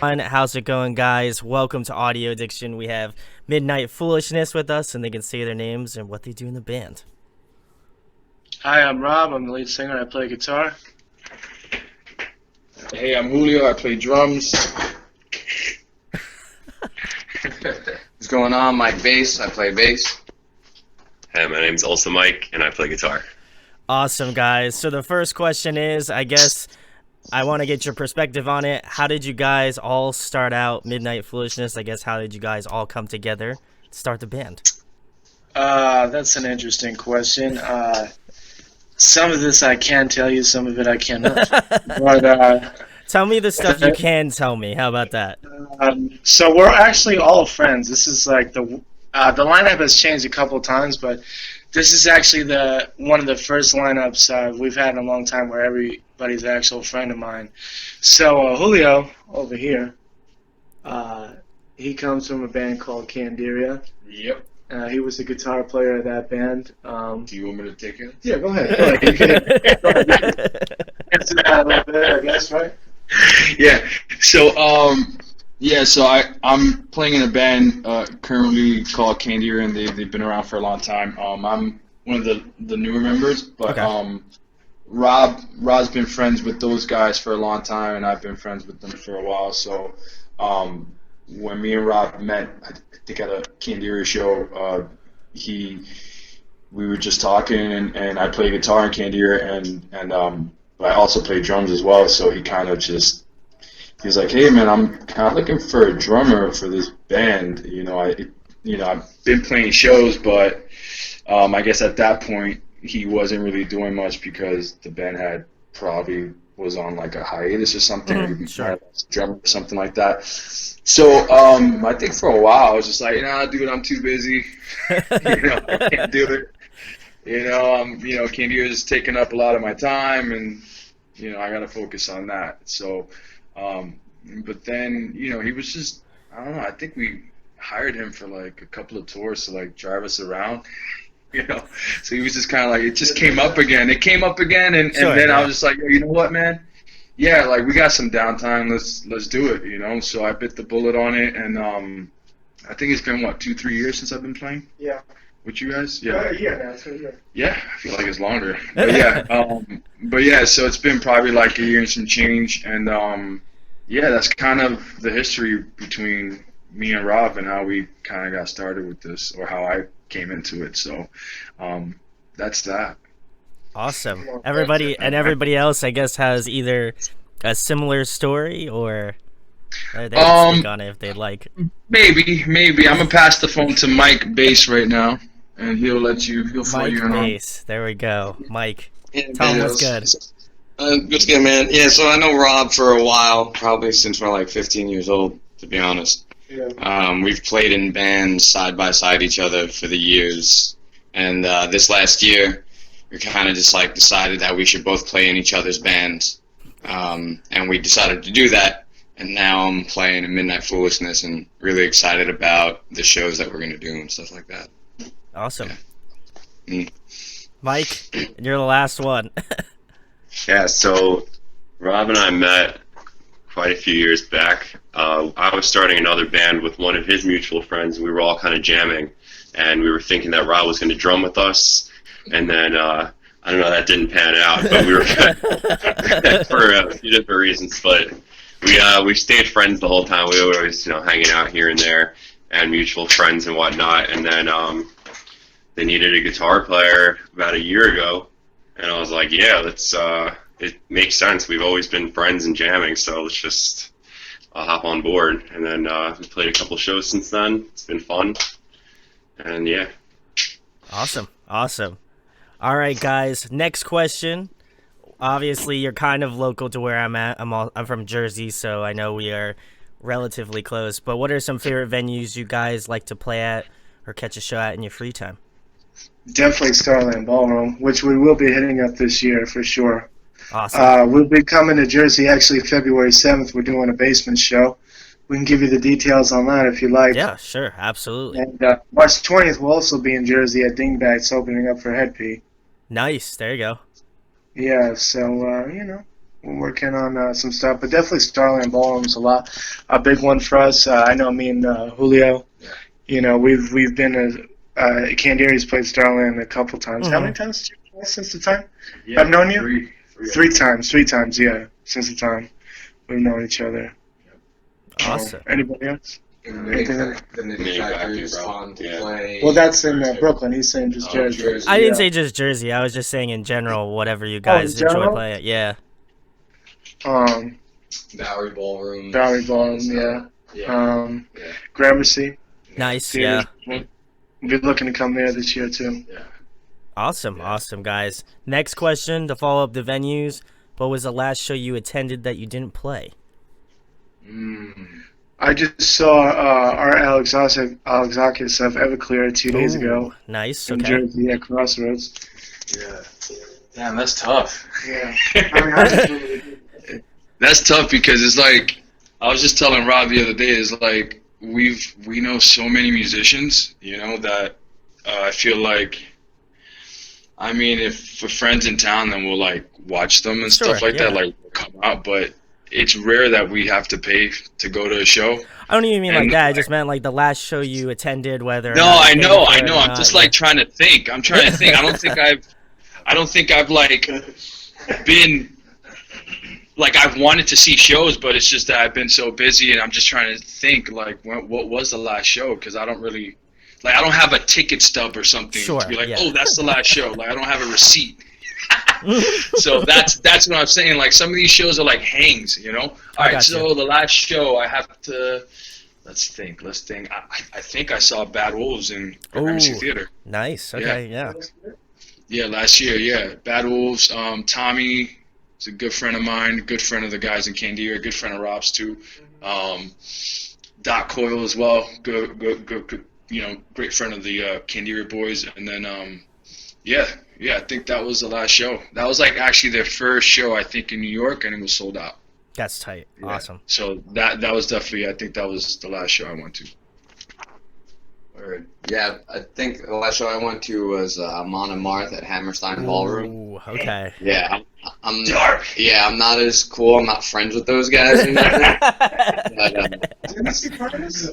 How's it going, guys? Welcome to Audio Addiction. We have Midnight Foolishness with us, and they can say their names and what they do in the band. Hi, I'm Rob. I'm the lead singer. I play guitar. Hey, I'm Julio. I play drums. What's going on? Mike bass. I play bass. Hey, my name's also Mike, and I play guitar. Awesome, guys. So the first question is, I guess I want to get your perspective on it. How did you guys all start out Midnight Foolishness? I guess how did you guys all come together to start the band? That's an interesting question. Some of this I can tell you, some of it I cannot. But Tell me the stuff you can tell me. How about that? so we're actually all friends. This is like the lineup has changed a couple times, but this is actually one of the first lineups we've had in a long time where everybody's an actual friend of mine. So Julio over here, he comes from a band called Candiria. Yep. He was the guitar player of that band. Do you want me to take it? Yeah, go ahead. Go ahead. You can answer that a little bit, I guess, right? Yeah. So I'm playing in a band currently called Candier, and they've been around for a long time. I'm one of the newer members, but Okay. Rob's been friends with those guys for a long time, and I've been friends with them for a while. So when me and Rob met, I think at a Candier show, we were just talking, and I play guitar in Candier, and but I also play drums as well. So he was like, "Hey man, I'm kind of looking for a drummer for this band. I've been playing shows, but I guess at that point he wasn't really doing much because the band had probably was on like a hiatus or something, or Sure. drummer or something like that. So I think for a while I was just like, nah, dude, I'm too busy. I can't do it. Candier is taking up a lot of my time, and I got to focus on that. So, but then he was just, I don't know. I think we hired him for like a couple of tours to like drive us around. So he was just kind of like, it just came up again. It came up again, and Sure, then yeah. I was just like, you know what, man? Yeah, like we got some downtime. Let's do it. So I bit the bullet on it, and I think it's been 2-3 years since I've been playing Yeah. with you guys. Yeah. Yeah, that's what Yeah, I feel like it's longer. But yeah, so it's been probably like a year and some change, and that's kind of the history between me and Rob and how we kind of got started with this, or how I came into it. So that's that. Awesome. Everybody else, I guess, has either a similar story or they can speak on it if they'd like. Maybe. I'm gonna pass the phone to Mike Bass right now, and he'll fill Mike you in on. Bass. There we go. Mike. Yeah, Tell him man, what's good. What's good, man? Yeah, so I know Rob for a while, probably since we're like 15 years old, to be honest. Yeah. We've played in bands side by side each other for the years, and this last year, we kind of just like decided that we should both play in each other's bands, and we decided to do that. And now I'm playing in Midnight Foolishness, and really excited about the shows that we're gonna do and stuff like that. Awesome. Yeah. Mike, you're the last one. Yeah, so Rob and I met quite a few years back. I was starting another band with one of his mutual friends. We were all kind of jamming, and we were thinking that Rob was going to drum with us. And then, I don't know, that didn't pan out, but we were for a few different reasons. But we stayed friends the whole time. We were always, hanging out here and there, and mutual friends and whatnot. And then they needed a guitar player about a year ago. And I was like, yeah, it makes sense. We've always been friends and jamming, so let's just hop on board. And then we played a couple shows since then. It's been fun. And yeah. Awesome. All right, guys. Next question. Obviously, you're kind of local to where I'm at. I'm from Jersey, so I know we are relatively close. But what are some favorite venues you guys like to play at or catch a show at in your free time? Definitely Starland Ballroom, which we will be hitting up this year for sure. Awesome. We'll be coming to Jersey actually February 7th. We're doing a basement show. We can give you the details on that if you like. Yeah, sure. Absolutely. And March 20th we'll also be in Jersey at Dingbats opening up for Head P. Nice. There you go. Yeah, so, we're working on some stuff, but definitely Starland Ballroom's a big one for us. I know me and Julio, we've been Candieri's played Starland a couple times. How many times did you play since the time I've known you? Three times, yeah, since the time we've known each other. Awesome. Anybody else? The manufacturer's fun to play. Well, that's in Brooklyn. He's saying just Jersey. I didn't say just Jersey. I was just saying in general, whatever you guys enjoy general? playing. Yeah. Bowery Ballroom. Yeah. Gramercy. Nice. Theater. Yeah. We'll be looking to come there this year too. Yeah. Awesome, guys. Next question to follow up the venues. What was the last show you attended that you didn't play? I just saw our Alexakis of Everclear 2 days ago. Nice. In Okay. Jersey at Crossroads. Yeah. Damn, that's tough. Yeah. That's tough because it's like I was just telling Rob the other day. Is like we know so many musicians, that I feel like. I mean, if we're friends in town, then we'll like watch them and stuff like that, like come out. But it's rare that we have to pay to go to a show. I don't even mean like that. I just meant like the last show you attended, whether. No, I know. I'm just like trying to think. I'm trying to think. I don't think I've like been like I've wanted to see shows, but it's just that I've been so busy, and I'm just trying to think like what was the last show, because I don't really like I don't have a ticket stub or something to be like, oh, that's the last show. Like I don't have a receipt. So that's what I'm saying. Like some of these shows are like hangs, All right, so the last show I have to. Let's think. I think I saw Bad Wolves in Gramercy Theater. Nice. Okay. Yeah. Yeah, last year. Yeah, Bad Wolves. Tommy is a good friend of mine, good friend of the guys in Candia, a good friend of Rob's too. Doc Coyle as well. Good. Great friend of the Candia boys. And then yeah, I think that was the last show. That was like actually their first show, I think, in New York, and it was sold out. That's tight. Yeah. Awesome. So that was definitely, I think that was the last show I went to. Word. Yeah, I think the last show I went to was Mon and Marth at Hammerstein Ballroom. Ooh, okay. Yeah, I'm dark. Yeah, I'm not as cool. I'm not friends with those guys or nothing. But,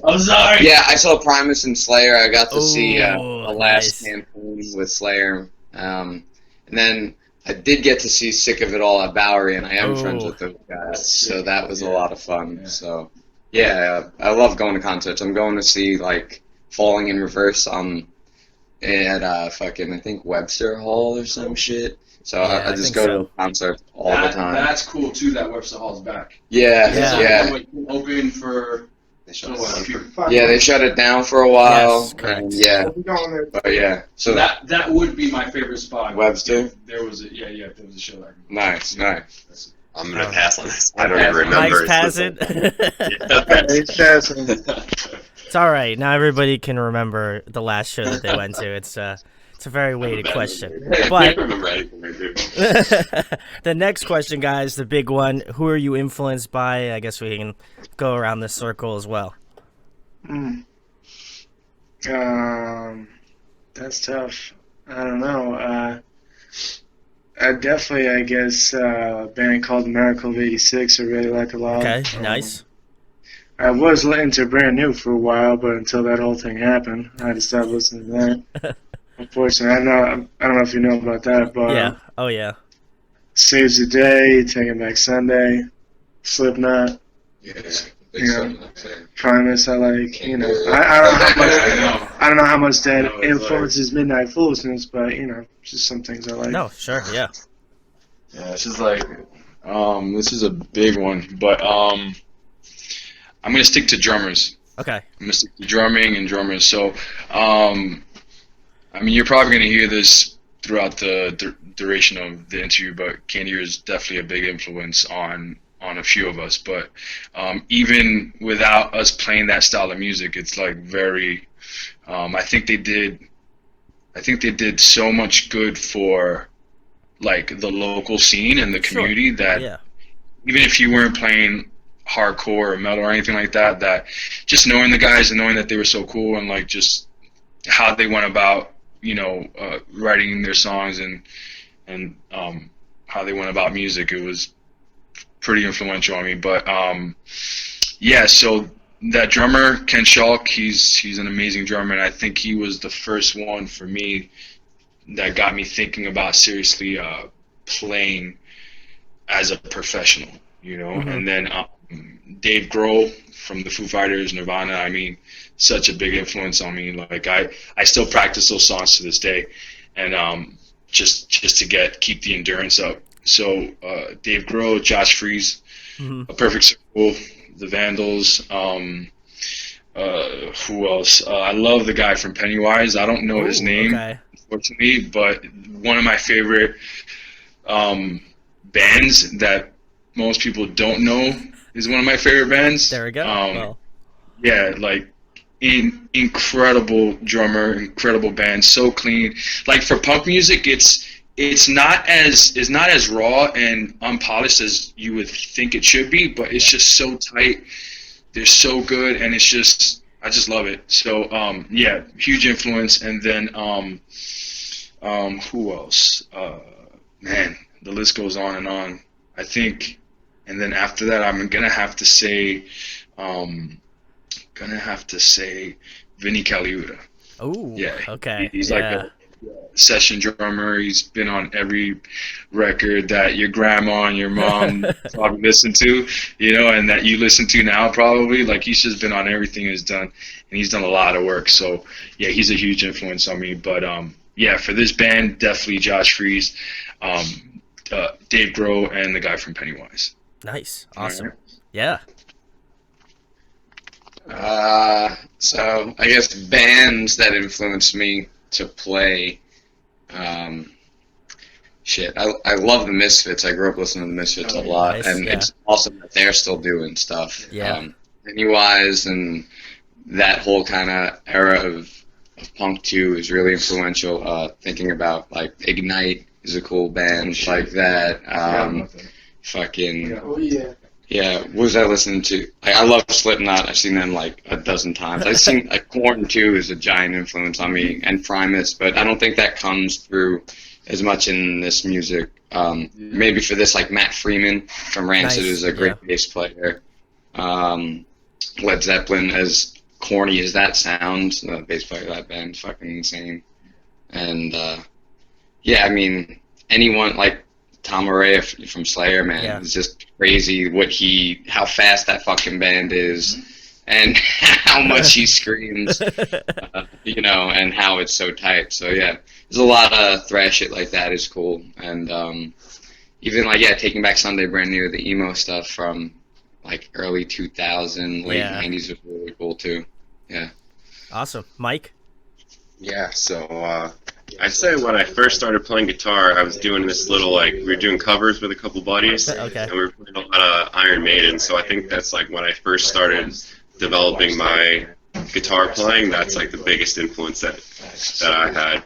I'm sorry. yeah, I saw Primus and Slayer. I got to see the nice. last campaign with Slayer. And then I did get to see Sick of It All at Bowery, and I am friends with those guys. So that was a lot of fun. Yeah. So yeah, I love going to concerts. I'm going to see like Falling in Reverse at fucking I think Webster Hall or some shit. So I just go to concerts all the time. That's cool too. That Webster Hall's back. Yeah. Open for. They shut it down for a while. Yes, correct. But yeah. So that would be my favorite spot. Webster. If there was a show like that. Nice. I'm gonna pass on this. I don't even remember. Mike's passing. It's all right. Now everybody can remember the last show that they went to. It's a very weighted question. I But can't remember anything I do. the next question, guys, the big one: who are you influenced by? I guess we can go around this circle as well. That's tough. I don't know. I definitely, I guess, a band called Miracle of '86 I really like a lot. Okay, nice. I was into Brand New for a while, but until that whole thing happened, I had to stop listening to that. Unfortunately, I don't know if you know about that, but Yeah. Oh yeah. Saves the Day, Taking Back Sunday, Slipknot, Primus. I like, I don't know how much that influences Midnight Foolishness, but just some things I like. No, sure, yeah. Yeah, this is like, this is a big one, but I'm gonna stick to drummers. Okay. I'm gonna stick to drumming and drummers. So, I mean, you're probably gonna hear this throughout the duration of the interview, but Candier is definitely a big influence on a few of us. But even without us playing that style of music, it's like very. I think they did so much good for like the local scene and the community that even if you weren't playing hardcore or metal or anything like that, that just knowing the guys and knowing that they were so cool and like just how they went about writing their songs and how they went about music, it was pretty influential on me. But yeah, so that drummer Ken Schalk, he's an amazing drummer, and I think he was the first one for me that got me thinking about seriously playing as a professional, you know. Mm-hmm. And then Dave Grohl from the Foo Fighters, Nirvana, I mean, such a big influence on me. Like I still practice those songs to this day, and just to keep the endurance up. So Dave Grohl, Josh Freese, Mm-hmm. A Perfect Circle, the Vandals. Who else? I love the guy from Pennywise. I don't know his name, Okay. unfortunately, but one of my favorite bands that most people don't know is one of my favorite bands. There we go. Well, Yeah, like incredible drummer, incredible band, so clean. Like for punk music, it's not as raw and unpolished as you would think it should be, but it's just so tight. They're so good, and I just love it. So yeah, huge influence. And then who else? Man, the list goes on and on. I think, and then after that, I'm gonna have to say Vinny Caliuta. oh, Yeah, okay. he's yeah. like a session drummer. He's been on every record that your grandma and your mom probably listened to, you know, and that you listen to now probably. Like he's just been on everything he's done, and he's done a lot of work. So yeah, he's a huge influence on me. But yeah, for this band, definitely Josh Freese, Dave Grohl, and the guy from Pennywise. Nice. Awesome. All right. Yeah. So I guess bands that influenced me to play. I love the Misfits. I grew up listening to the Misfits a lot, nice, and yeah. it's awesome that they're still doing stuff. Yeah. Pennywise and that whole kind of era of punk too is really influential. Thinking about like Ignite is a cool band like that. Yeah, what was I listening to? I love Slipknot. I've seen them like a dozen times. I've seen Korn too is a giant influence on me, and Primus, but I don't think that comes through as much in this music. Maybe for this, like Matt Freeman from Rancid Nice, is a great bass player. Led Zeppelin, as corny as that sounds, the bass player of that band is fucking insane. And yeah, I mean, anyone like Tom Araya from Slayer, man, Yeah. it's just crazy how fast that fucking band is, and how much he screams, you know, and how it's so tight. So yeah, there's a lot of thrash shit like that is cool, and even like Taking Back Sunday, brand new, the emo stuff from like early 2000, late Yeah. 90s was really cool too. Yeah. Awesome. Mike? Yeah, so I'd say when I first started playing guitar, I was doing this little, like, we were doing covers with a couple buddies, Okay. and we were playing a lot of Iron Maiden, so I think that's, like, when I first started developing my guitar playing, that's, like, the biggest influence that I had.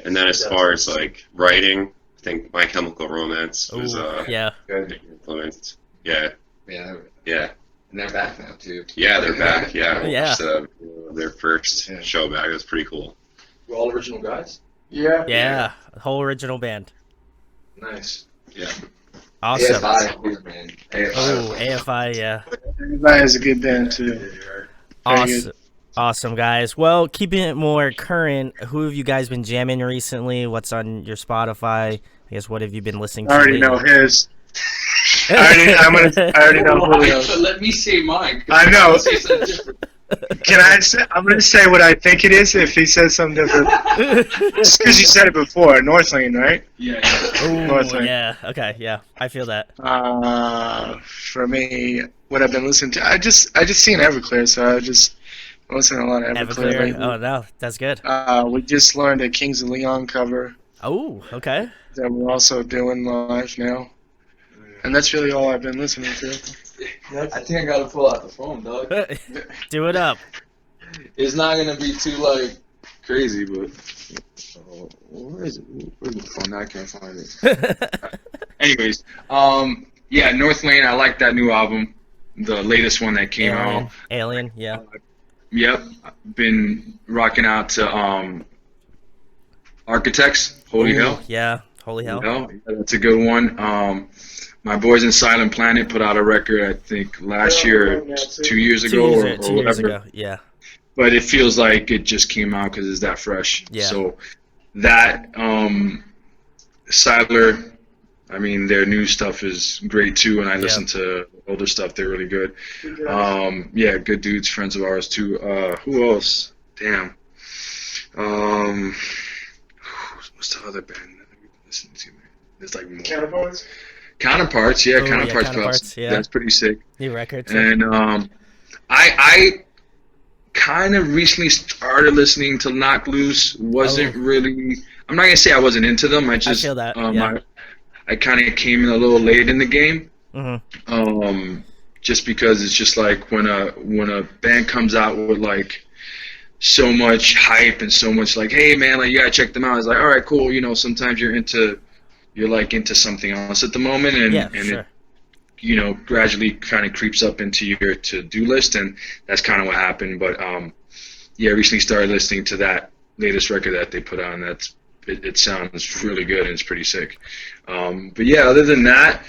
And then as far as, like, writing, I think My Chemical Romance was yeah. a big influence. Yeah. Yeah. Yeah. And they're back now too. Yeah, they're back, yeah. Yeah. So, their first show back, it was pretty cool. We're all original guys? Yeah. Yeah. The whole original band. Nice. Yeah. Awesome. AFI, man. Oh, AFI, yeah. Everybody has a good band too. Awesome. Awesome, guys. Well, keeping it more current, who have you guys been jamming recently? What's on your Spotify? I guess what have you been listening to? I already know his. I already know Julio's. Let me say mine. I know. Can I say? I'm gonna say what I think it is. If he says something different, just because you said it before. Northlane, right? Yeah. Oh, Northlane. yeah. Okay, yeah. I feel that. For me, what I've been listening to, I just seen Everclear, so I just listen to a lot of Everclear. Everclear. lately. Oh, no. That's good. We just learned a Kings of Leon cover Oh, okay. that we're also doing live now, and that's really all I've been listening to. I think I gotta pull out the phone, dog. Do it up. It's not gonna be too, like, crazy, but... where is it? Where's the phone? Now I can't find it. Anyways, yeah, Northlane, I like that new album, the latest one that came out. Alien, yeah. Yep, been rocking out to Architects, Holy Ooh, Hell. Yeah. Holy Hell. That's a good one. My boys in Silent Planet put out a record, I think, last year, 2 years ago, or Two years whatever. ago. Yeah. But it feels like it just came out because it's that fresh. Yeah. So that Sadler, I mean, their new stuff is great too, and I listen to older stuff. They're really good. Yeah, good dudes, friends of ours too. Who else? Damn. What's the other band that we listen to? There's like more. Counterparts, yeah, Counterparts. Yeah. That's pretty sick. New record. Too. And I kind of recently started listening to Knock Loose. Wasn't really. I'm not gonna say I wasn't into them. I feel that. I kind of came in a little late in the game. Mm-hmm. Just because it's just like when a band comes out with like so much hype and so much like, hey man, like you gotta check them out. It's like, all right, cool. You know, sometimes you're into something else at the moment, and it, you know, gradually kind of creeps up into your to-do list, and that's kind of what happened. But yeah, I recently started listening to that latest record that they put on. It sounds really good and it's pretty sick. But yeah, other than that,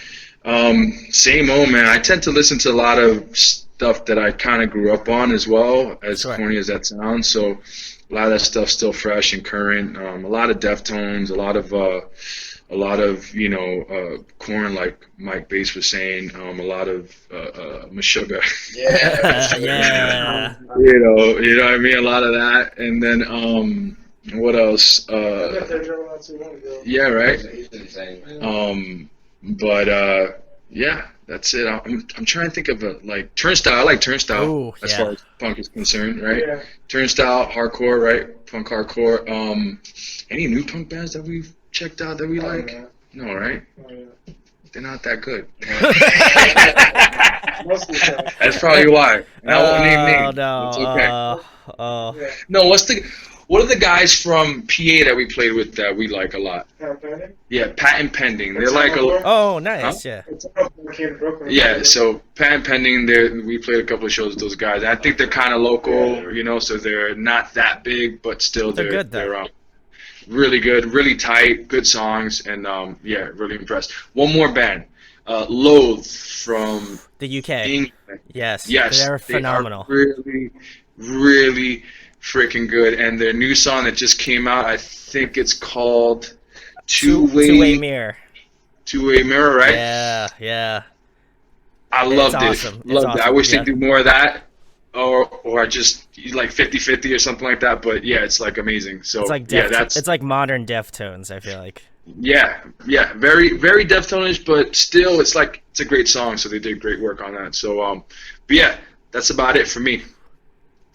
same old, man. I tend to listen to a lot of stuff that I kind of grew up on as well, as corny as that sounds. So a lot of that stuff's still fresh and current. A lot of Deftones, a lot of you know, Korn, like Mike Bass was saying. A lot of Meshuggah. Yeah. You know what I mean? A lot of that, and then what else? Yeah, right. But yeah, that's it. I'm trying to think of like Turnstile. I like Turnstile. Ooh, as far as punk is concerned, right? Yeah. Turnstile, hardcore, right? Punk hardcore. Any new punk bands that we've checked out that we like? No, right? They're not that good. That's probably why. I won't name names. No, it's okay. no. What are the guys from PA that we played with that we like a lot? Yeah, Patent Pending. They're like a. Oh, nice. Huh? Yeah. Yeah. So Patent Pending. We played a couple of shows with those guys. I think they're kind of local, you know, so they're not that big, but still they're good. They're really good, really tight, good songs, and yeah, really impressed. One more band, Loathe from the UK. England. Yes, they're phenomenal. They are really, really freaking good. And their new song that just came out, I think it's called Two-Way Mirror. Two-Way Mirror, right? Yeah. I loved it. Awesome. Loved it. I wish they'd do more of that. Or just like 50-50 or something like that, but yeah, it's like amazing. So it's like it's like modern Deftones, I feel like. Yeah, very, very Deftone-ish, but still, it's a great song. So they did great work on that. So but yeah, that's about it for me.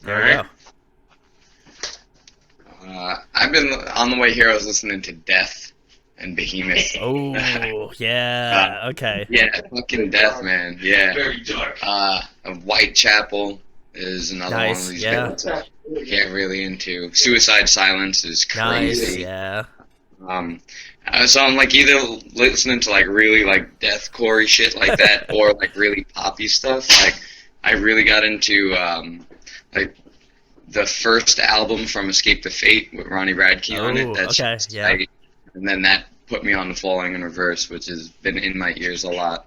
There you go. I've been on the way here. I was listening to Death and Behemoth. Oh yeah, okay. Yeah, fucking Death, man. Yeah. Very dark. Whitechapel is another one of these bands I get really into. Suicide Silence is crazy. Nice, yeah. So I'm like either listening to like really like deathcore shit like that, or like really poppy stuff. Like I really got into like the first album from Escape the Fate with Ronnie Radke on it. That's okay, and then that put me on the Falling in Reverse, which has been in my ears a lot.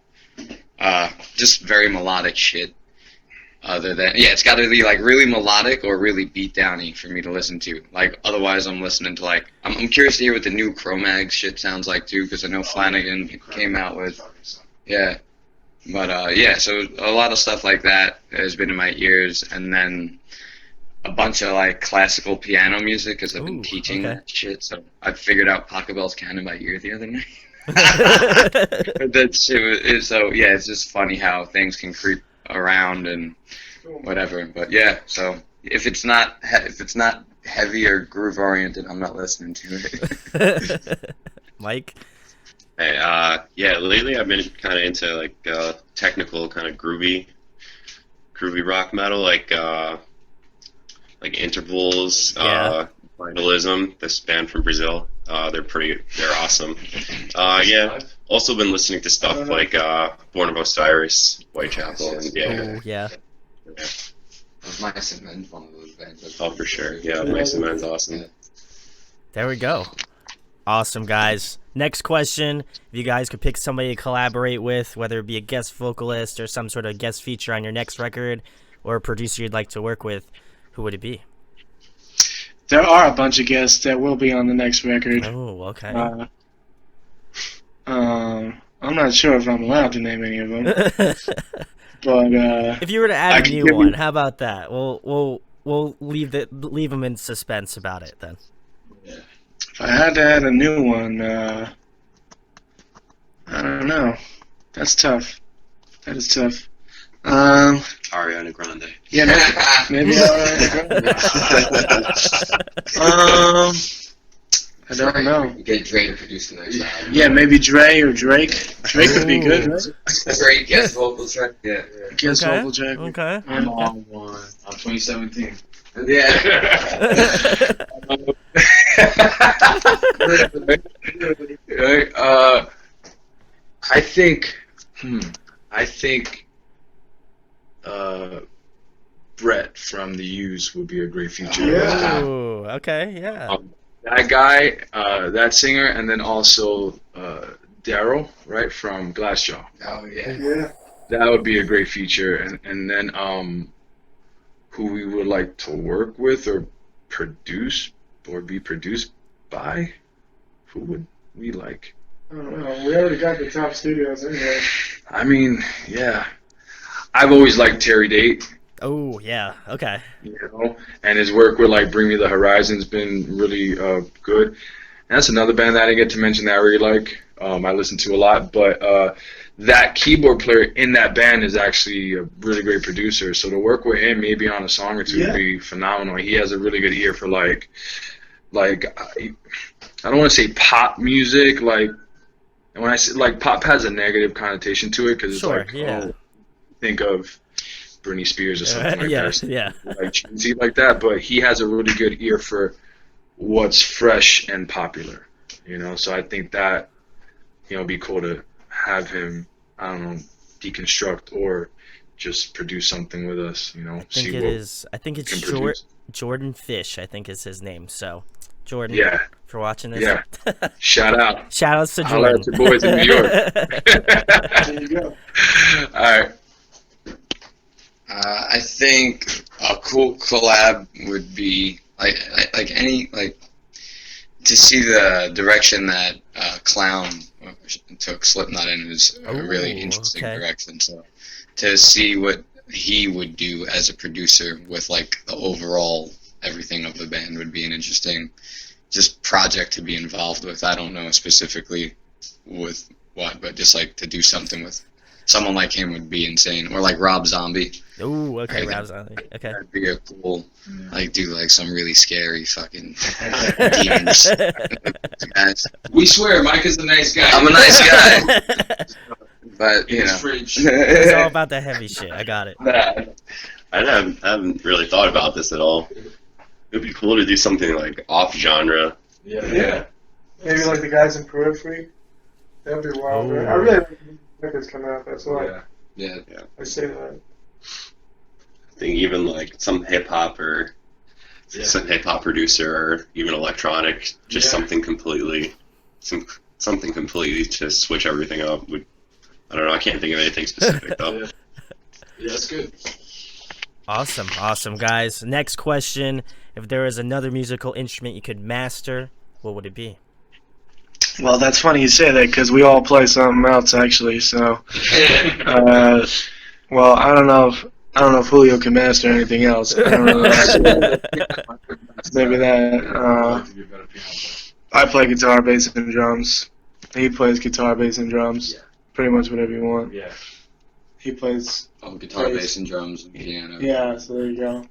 Just very melodic shit. Other than it's got to be like really melodic or really beat downy for me to listen to. Like otherwise, I'm listening to like I'm curious to hear what the new Cro-Mags shit sounds like too, because I know Flanagan came out with But so a lot of stuff like that has been in my ears, and then a bunch of like classical piano music because I've been teaching that shit. So I figured out Pachelbel's Canon by ear the other night. That shit is it's just funny how things can creep around and whatever. But yeah, so if it's not heavy or groove oriented, I'm not listening to it. Mike? Hey, lately I've been kind of into like technical kind of groovy rock metal, like Intervals, Vitalism, this band from Brazil. They're awesome. Also been listening to stuff like Born of Osiris, Whitechapel, and Was Mice and Men's one of those bands? Oh, for sure. Yeah, Mice and Men's awesome. There we go. Awesome, guys. Next question. If you guys could pick somebody to collaborate with, whether it be a guest vocalist or some sort of guest feature on your next record, or a producer you'd like to work with, who would it be? There are a bunch of guests that will be on the next record. Oh, okay. I'm not sure if I'm allowed to name any of them, but if you were to add a new one, how about that? We'll leave them in suspense about it then. If I had to add a new one, I don't know. That's tough. That is tough. Ariana Grande. Yeah, maybe Ariana Grande. I don't know. Get Dre to produce the next album. Yeah, maybe Dre or Drake. Drake would be good, right? Great guest vocal track. Yeah. Guest vocal track. Okay. I'm on one. I'm 2017. Yeah. I think Brett from the U's would be a great feature. Ooh, okay, yeah. That guy, that singer, and then also Daryl, right, from Glassjaw. Oh yeah. That would be a great feature. And then who we would like to work with or produce or be produced by? Who would we like? I don't know. We already got the top studios anyway. I mean, yeah. I've always liked Terry Date. Oh, yeah, okay. You know, and his work with like Bring Me the Horizon's been really good. And that's another band that I didn't get to mention that I really like. I listen to a lot, but that keyboard player in that band is actually a really great producer. So to work with him, maybe on a song or two, would be phenomenal. He has a really good ear for like I don't want to say pop music, like, and when I say like pop has a negative connotation to it because it's think of Britney Spears or something like that. Like cheesy like that, but he has a really good ear for what's fresh and popular, you know. So I think that, you know, it'd be cool to have him, I don't know, deconstruct or just produce something with us, you know. I think it's Jordan Fish, I think is his name. So Jordan, for watching this. Yeah. Shout out. Shout outs to Holla Jordan. out your boys in New York. There you go. All right. I think a cool collab would be like to see the direction that Clown took Slipknot in was a really interesting direction. So to see what he would do as a producer with like the overall everything of the band would be an interesting just project to be involved with. I don't know specifically with what, but just like to do something with someone like him would be insane. Or like Rob Zombie. Ooh, okay, Rob Zombie. Okay. That'd be a cool, like, do like some really scary fucking demons. We swear, Mike is a nice guy. I'm a nice guy. But, you know. It's all about the heavy shit. I got it. I haven't really thought about this at all. It would be cool to do something like off-genre. Yeah. Maybe like the guys in Periphery. That'd be wild. Right? I really like records coming out. That's why. Yeah. I say that. I think even like some hip-hop or some hip-hop producer or even electronic, just something completely to switch everything up. I don't know, I can't think of anything specific though. Yeah, that's good. Awesome, guys. Next question. If there was another musical instrument you could master, what would it be? Well, that's funny you say that because we all play something else actually. So, well, I don't know if Julio can master anything else. I don't know. Maybe that. I play guitar, bass, and drums. He plays guitar, bass, and drums. Pretty much whatever you want. Yeah. He plays guitar, bass, and drums, and piano. Yeah, so there you go.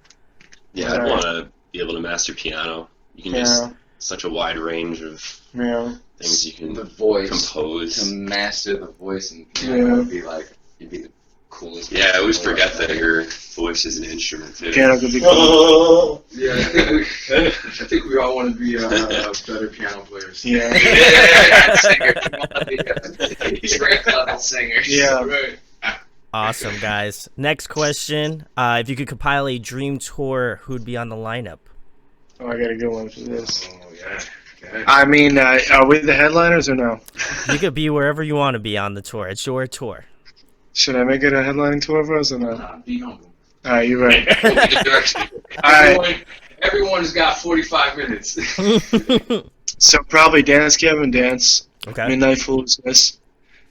Yeah, I'd want to be able to master piano. You can just such a wide range of things you can compose. To master the voice and piano would be like, you'd be the coolest. Yeah, I always forget that your voice is an instrument too. Piano could be cool. Yeah, I think we all want to be better piano players. Yeah. Singers. Yeah. Right. Awesome, guys. Next question. If you could compile a dream tour, who'd be on the lineup? Oh, I got a good one for this. Oh, yeah. I mean, are we the headliners or no? You could be wherever you want to be on the tour. It's your tour. Should I make it a headlining tour for us or no? Be humble. All right, you're right. Everyone's got 45 minutes. So probably Dance Kevin Dance, Okay. Midnight Foolishness,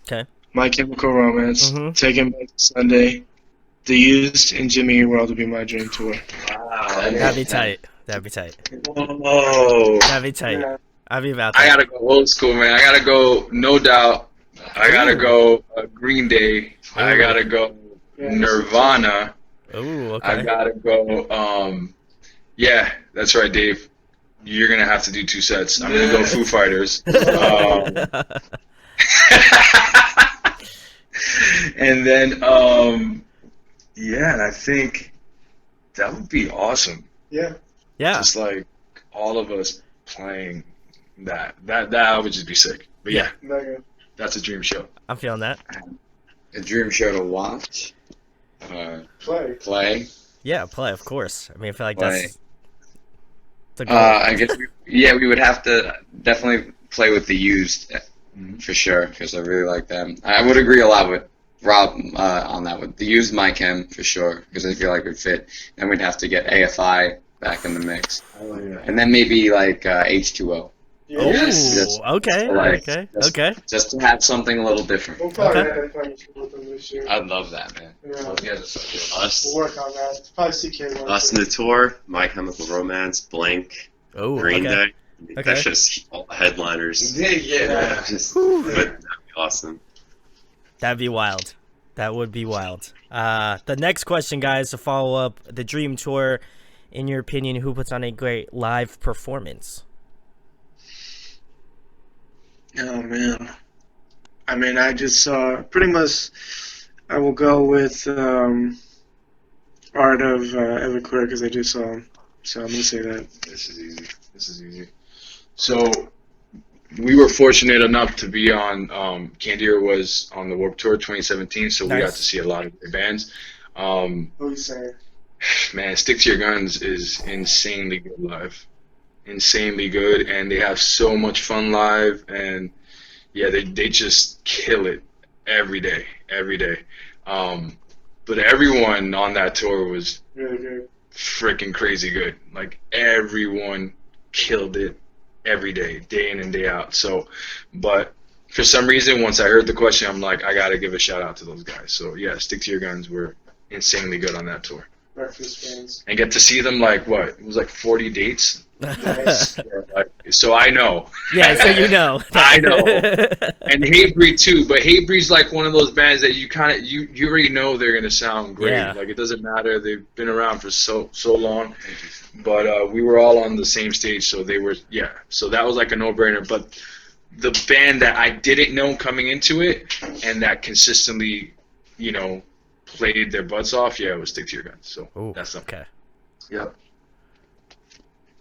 Okay. My Chemical Romance, Mhm. Taking Back to Sunday, The Used, and Jimmy Eat World would be my dream tour. Wow. That'd be tight. That'd be tight. Whoa. That'd be tight. I'd be about that. I gotta go old school, man. I gotta go No Doubt. I gotta go Green Day. I gotta go Nirvana. Ooh, I okay. gotta go. Yeah, that's right, Dave. You're gonna have to do 2 sets. I'm gonna go Foo Fighters. And then, yeah, and I think that would be awesome. Yeah. Yeah. Just like all of us playing that. That would just be sick. But yeah, that's a dream show. I'm feeling that. A dream show to watch. Play. Yeah, play, of course. I mean, I feel like Play. that's the goal. I guess we would have to definitely play with the Used for sure because I really like them. I would agree a lot with Rob on that one. The Used My Chem for sure because I feel like it would fit. Then we'd have to get AFI back in the mix, and then maybe like H2O. Oh, Yes. okay, Like, okay, just- okay. Just to have something a little different. Okay. I'd love that, man. Yeah. Those guys are so good. Us, work on that. Probably CK1. us in the tour, My Chemical Romance, Blank, Oh, Green okay. Day. Okay. That's just all headliners. Yeah. Just, Whew. but that'd be awesome. That'd be wild. That would be wild. The next question, guys, to follow up the Dream Tour. In your opinion, who puts on a great live performance? Oh man, I mean, I just saw pretty much. I will go with Art of Everclear because I just saw him, so I'm gonna say that. This is easy. So we were fortunate enough to be on. Candier was on the Warped Tour 2017, so we got Nice. to see a lot of their bands. Who you saying? Man, Stick to Your Guns is insanely good live. Insanely good, and they have so much fun live, and yeah, they just kill it every day. But everyone on that tour was Really good. freaking crazy good. Like everyone killed it every day in and day out. So, but for some reason, once I heard the question, I'm like, I gotta give a shout out to those guys. So yeah, Stick to Your Guns were insanely good on that tour. Breakfast fans. And get to see them like what? It was like 40 dates. Nice. So I know. Yeah, so you know. I know. And Hatebreed too, but Hatebreed's like one of those bands that you kind of you already know they're gonna sound great. Yeah. Like it doesn't matter, they've been around for so long. But we were all on the same stage, so they were So that was like a no-brainer. But the band that I didn't know coming into it, and that consistently, played their butts off, it was Stick to Your Guns. So Ooh, that's something. okay. Yep.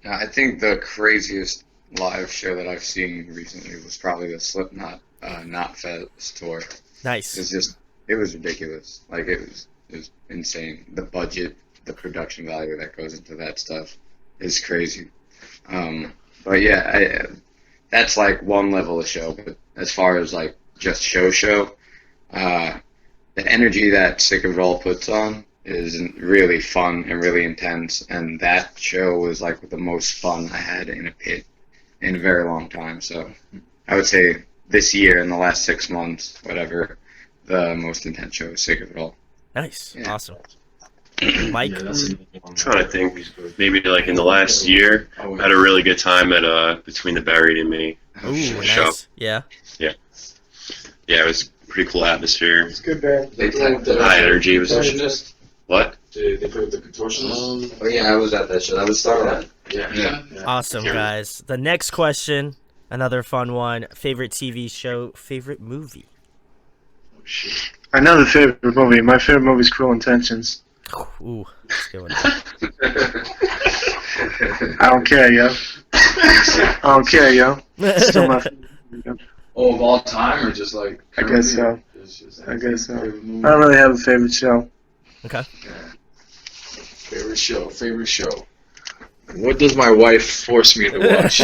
I think the craziest live show that I've seen recently was probably the Slipknot Not Fest tour. Nice. It was ridiculous. Like it was insane. The budget, the production value that goes into that stuff is crazy. But yeah, that's like one level of show. But as far as like just show, the energy that Sick of It All puts on is really fun and really intense, and that show was like the most fun I had in a pit in a very long time. So I would say this year, in the last 6 months, whatever, the most intense show is Sick of It All. Nice. Yeah. Awesome. Mike? I'm trying to think. Maybe like in the last year, I had a really good time at Between the Buried and Me. Ooh, show. nice. Yeah. Yeah, it was a pretty cool atmosphere. It's a good band. They played the High energy. It was Contortionist. what? They played the Contortionist. Oh yeah, I was at that show. That was Starlight. Yeah. Awesome, guys. The next question, another fun one. Favorite TV show, favorite movie? I know the favorite movie. My favorite movie is Cruel Intentions. Ooh, that's a good one. I don't care, yo. I don't care, yo. Still my favorite. Oh, of all time, or just like? I guess so. It's just I guess so. favorite movie? I don't really have a favorite show. Okay. Favorite show. What does my wife force me to watch?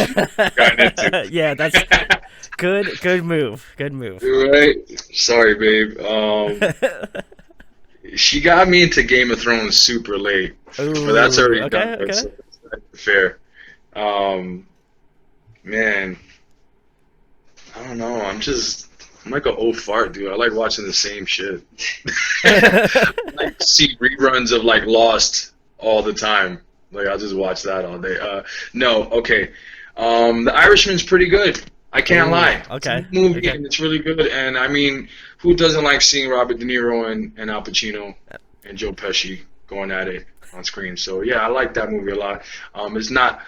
Got into. Yeah, that's good. Good move. Good move. Right? Sorry, babe. She got me into Game of Thrones super late, but that's already Ooh, done. okay. That's fair. Man, I don't know. I'm like an old fart, dude. I like watching the same shit. I like to see reruns of like Lost all the time. Like I'll just watch that all day. No, okay. The Irishman's pretty good. I can't lie. Okay. It's a movie Okay. and it's really good. And I mean, who doesn't like seeing Robert De Niro and Al Pacino and Joe Pesci going at it on screen? So yeah, I like that movie a lot. It's not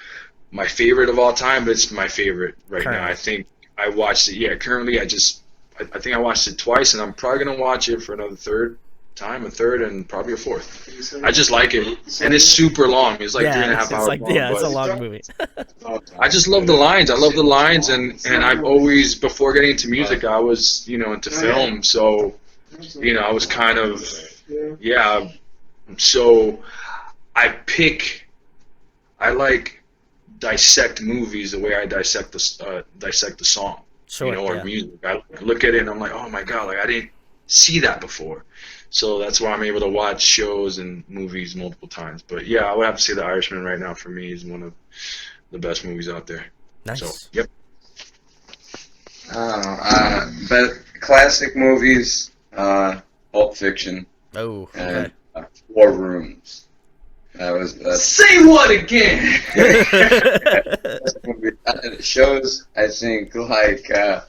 my favorite of all time, but it's my favorite right now. Currently. I think I watched it. Yeah, currently I think I watched it twice, and I'm probably gonna watch it for another third, and probably a fourth. I just like it, and it's super long. It's like 3.5 hours long. It's a but long movie. I just love the lines. I love the lines, and I've always, before getting into music, I was into film. So I was kind of So I like dissect movies the way I dissect the song. Sure. Or yeah. music. I look at it and I'm like, oh my god, like I didn't see that before. So that's why I'm able to watch shows and movies multiple times. But yeah, I would have to say The Irishman right now for me is one of the best movies out there. Nice. So yep. But classic movies, Pulp Fiction, Oh. Okay. and Four Rooms. Say what again? It shows, I think, like I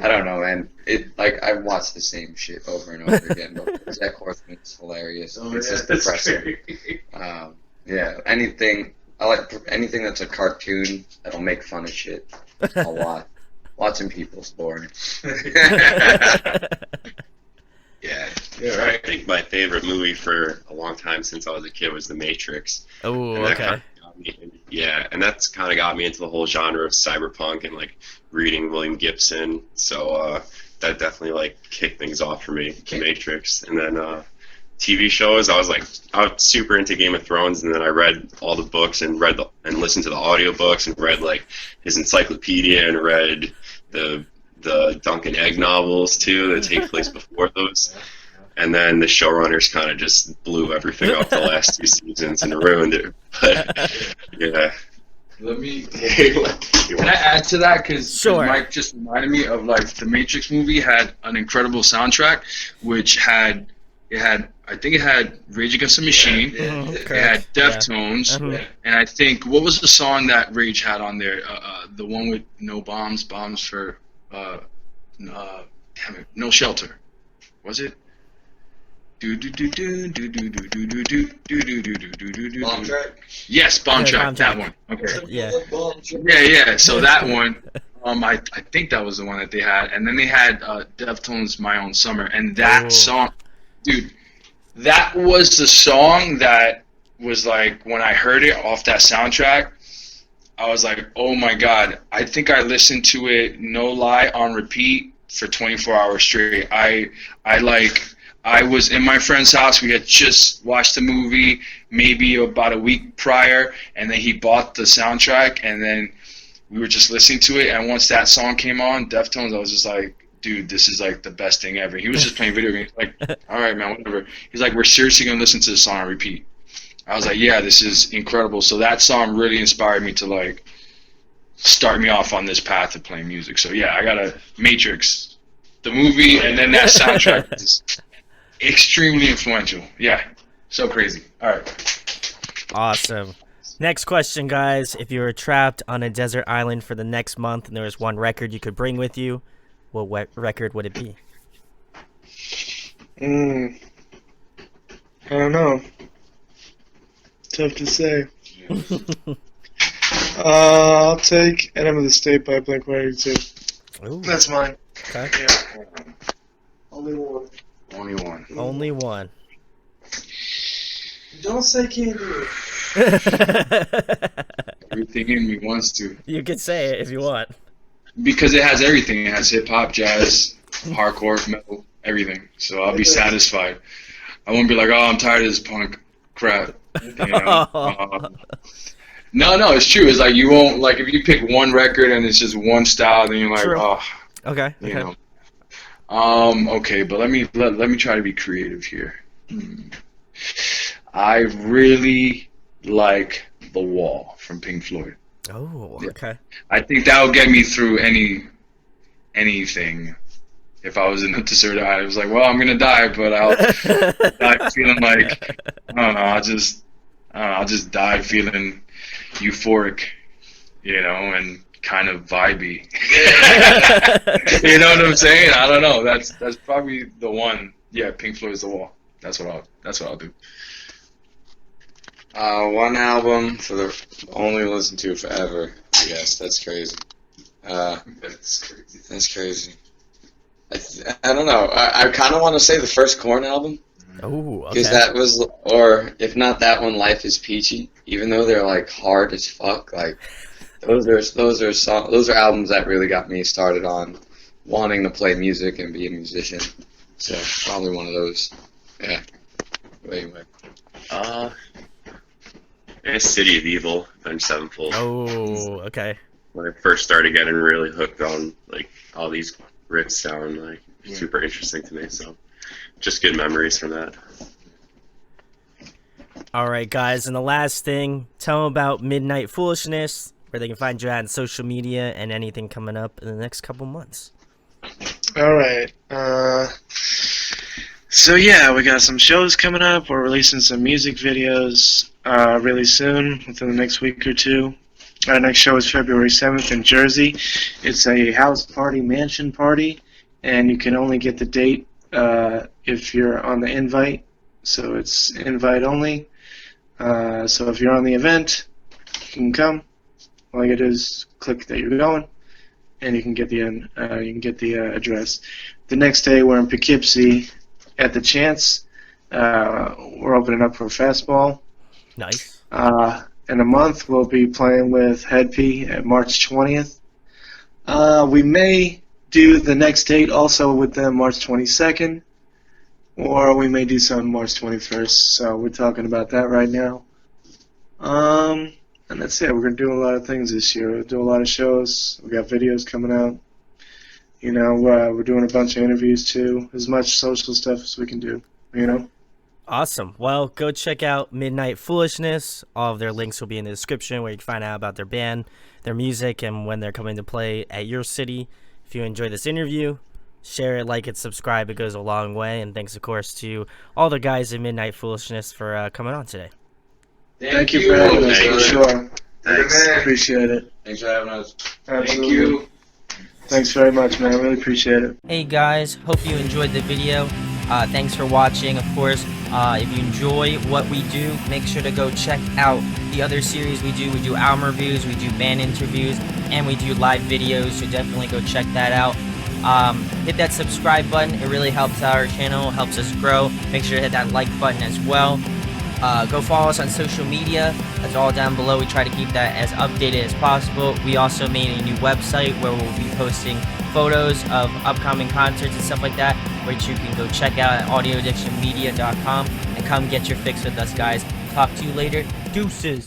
don't know, man. It like I watch the same shit over and over again. But Jack Horseman is hilarious. It's just depressing. Yeah, anything I like anything that's a cartoon that'll make fun of shit. A lot. Watching people's boring. Yeah, I think my favorite movie for a long time since I was a kid was The Matrix. Oh. And that Okay. kinda got me and that's kind of got me into the whole genre of cyberpunk and like reading William Gibson. So that definitely like kicked things off for me, The Matrix. And then TV shows, I was super into Game of Thrones, and then I read all the books and listened to the audiobooks and read like his encyclopedia and read the Duncan Egg novels too that take place before those. And then the showrunners kind of just blew everything up the last 2 seasons and ruined it. But yeah. Let me. Can I add to that? Because Sure. Mike just reminded me of like the Matrix movie had an incredible soundtrack, which had Rage Against the Machine, it had Deftones, and I think what was the song that Rage had on there? The one with no bombs for No Shelter, was it? Bomb Track? Yes, Bomb Yeah, Track, Bomb that Track. one. Okay. Yeah. Yeah. So that one, I think that was the one that they had, and then they had Deftones' "My Own Summer," and that song, dude, that was the song that was like when I heard it off that soundtrack, I was like, oh my god, I think I listened to it, no lie, on repeat for 24 hours straight. I was in my friend's house. We had just watched the movie maybe about a week prior, and then he bought the soundtrack, and then we were just listening to it. And once that song came on, Deftones, I was just like, dude, this is like the best thing ever. He was just playing video games. Like, all right, man, whatever. He's like, we're seriously going to listen to the song on repeat. I was like, yeah, this is incredible. So that song really inspired me to like start me off on this path of playing music. So yeah, I got a Matrix, the movie, and then that soundtrack is extremely influential. Yeah, so crazy. All right. Awesome. Next question, guys. If you were trapped on a desert island for the next month and there was one record you could bring with you, what record would it be? I don't know. Tough to say. I'll take Enema of the State by Blink-182. Ooh, That's mine. okay. Yeah. Only one. Only one. Only one. Don't say can't do it. Everything in me wants to. You could say it if you want. Because it has everything. It has hip-hop, jazz, hardcore, metal, everything. So I'll be satisfied. I won't be like, oh, I'm tired of this punk crap. You know? No, it's true. It's like you won't like if you pick one record and it's just one style, then you're like, True. oh, Okay. you Okay. know. Okay, but let me try to be creative here. I really like The Wall from Pink Floyd. Oh. Yeah. Okay. I think that would get me through anything. If I was in a deserted island, I was like, well, I'm gonna die, but I'll die feeling like I don't know. I'll just die feeling euphoric, and kind of vibey. You know what I'm saying? I don't know. That's probably the one. Yeah, Pink Floyd's The Wall. That's what I'll do. One album for the only listen to forever. I guess that's crazy. That's crazy. I don't know. I kind of want to say the first Korn album. Oh. Okay. Because that was, or if not that one, Life is Peachy. Even though they're like hard as fuck, like those are albums that really got me started on wanting to play music and be a musician. So probably one of those. Yeah. Anyway. It's City of Evil, Avenged Sevenfold. Oh. Okay. When I first started getting really hooked on like all these riffs sound like super interesting to me. So just good memories from that. All right, guys, and the last thing, tell them about Midnight Foolishness, where they can find you on social media and anything coming up in the next couple months. All right. So yeah, we got some shows coming up. We're releasing some music videos really soon, within the next week or two. Our next show is February 7th in Jersey. It's a house party, mansion party, and you can only get the date if you're on the invite. So it's invite only. So if you're on the event, you can come. All you gotta do is click that you're going, and you can get the address. The next day we're in Poughkeepsie at the Chance. We're opening up for fastball. Nice. In a month we'll be playing with Head P at March 20th. We may do the next date also with them March 22nd. Or we may do something March 21st, so we're talking about that right now. And that's it. We're going to do a lot of things this year. We'll do a lot of shows. We got videos coming out. We're doing a bunch of interviews too. As much social stuff as we can do, Awesome. Well, go check out Midnight Foolishness. All of their links will be in the description where you can find out about their band, their music, and when they're coming to play at your city. If you enjoy this interview, share it, like it, subscribe. It goes a long way. And thanks, of course, to all the guys in Midnight Foolishness for coming on today. Thank you for having us, for sure. Thanks. Appreciate it. Thanks for having us. Absolutely. Thank you. Thanks very much, man. I really appreciate it. Hey guys, hope you enjoyed the video. Thanks for watching. Of course, if you enjoy what we do, make sure to go check out the other series we do. We do album reviews, we do band interviews, and we do live videos, so definitely go check that out. Hit that subscribe button. It really helps out our channel, helps us grow. Make sure to hit that like button as well. Go follow us on social media. That's all down below. We try to keep that as updated as possible. We also made a new website where we'll be posting photos of upcoming concerts and stuff like that, which you can go check out at audioaddictionmedia.com and come get your fix with us, guys. Talk to you later. Deuces.